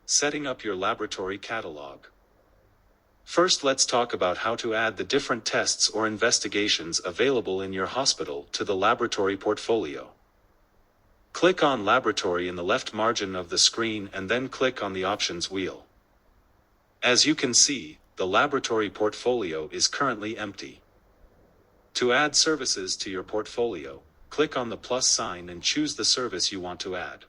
Setting up your laboratory catalog. First, let's talk about how to add the different tests or investigations available in your hospital to the laboratory portfolio. Click on Laboratory in the left margin of the screen and then click on the Options wheel. As you can see, the laboratory portfolio is currently empty. To add services to your portfolio, click on the plus sign and choose the service you want to add.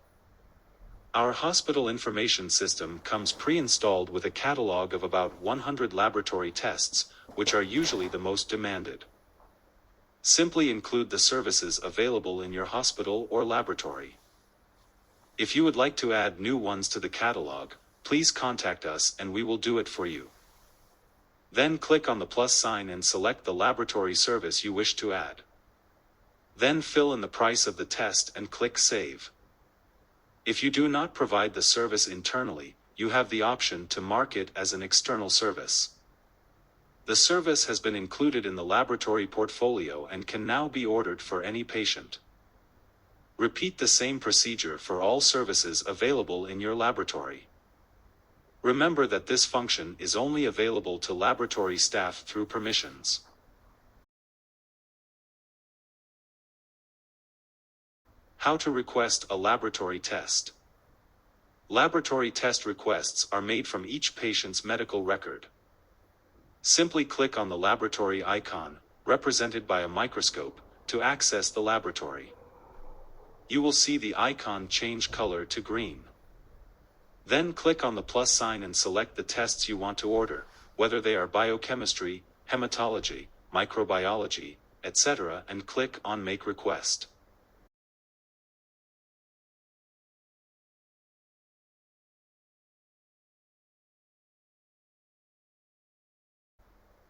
Our hospital information system comes pre-installed with a catalog of about 100 laboratory tests, which are usually the most demanded. Simply include the services available in your hospital or laboratory. If you would like to add new ones to the catalog, please contact us and we will do it for you. Then click on the plus sign and select the laboratory service you wish to add. Then fill in the price of the test and click Save. If you do not provide the service internally, you have the option to mark it as an external service. The service has been included in the laboratory portfolio and can now be ordered for any patient. Repeat the same procedure for all services available in your laboratory. Remember that this function is only available to laboratory staff through permissions. How to request a laboratory test. Laboratory test requests are made from each patient's medical record. Simply click on the laboratory icon, represented by a microscope, to access the laboratory. You will see the icon change color to green. Then click on the plus sign and select the tests you want to order, whether they are biochemistry, hematology, microbiology, etc., and click on Make Request.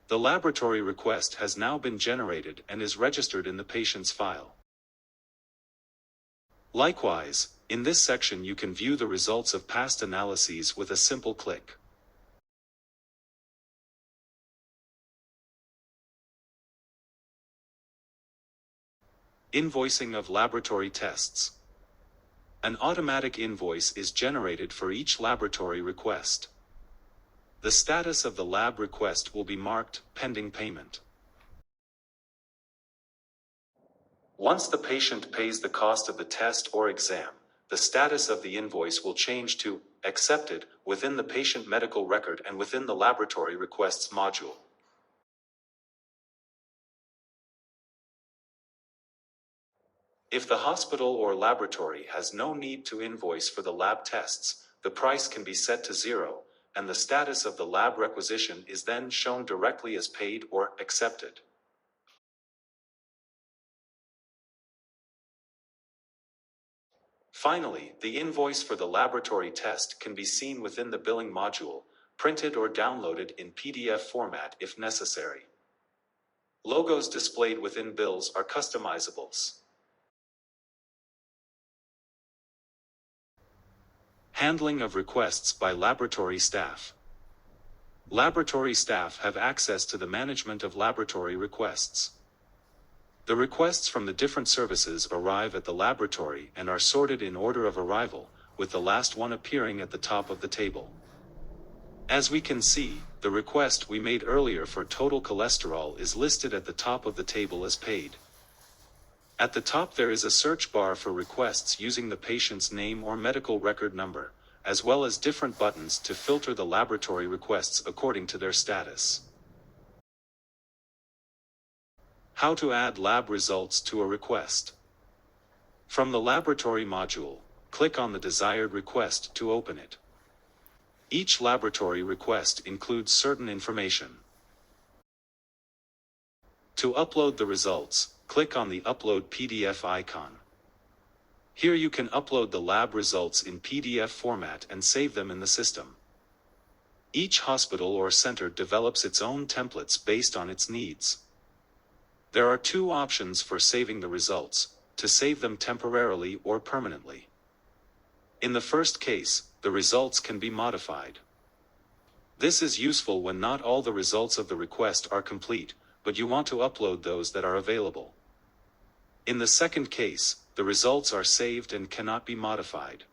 The laboratory request has now been generated and is registered in the patient's file. Likewise, in this section you can view the results of past analyses with a simple click. Invoicing of laboratory tests. An automatic invoice is generated for each laboratory request. The status of the lab request will be marked pending payment. Once the patient pays the cost of the test or exam, the status of the invoice will change to accepted within the patient medical record and within the laboratory requests module. If the hospital or laboratory has no need to invoice for the lab tests, the price can be set to 0, and the status of the lab requisition is then shown directly as paid or accepted. Finally, the invoice for the laboratory test can be seen within the billing module, printed or downloaded in PDF format if necessary. Logos displayed within bills are customizables. Handling of requests by laboratory staff. Laboratory staff have access to the management of laboratory requests. The requests from the different services arrive at the laboratory and are sorted in order of arrival, with the last one appearing at the top of the table. As we can see, the request we made earlier for total cholesterol is listed at the top of the table as paid. At the top there is a search bar for requests using the patient's name or medical record number, as well as different buttons to filter the laboratory requests according to their status. How to add lab results to a request. From the laboratory module, click on the desired request to open it. Each laboratory request includes certain information. To upload the results, click on the Upload PDF icon. Here you can upload the lab results in PDF format and save them in the system. Each hospital or center develops its own templates based on its needs. There are two options for saving the results: to save them temporarily or permanently. In the first case, the results can be modified. This is useful when not all the results of the request are complete, but you want to upload those that are available. In the second case, the results are saved and cannot be modified.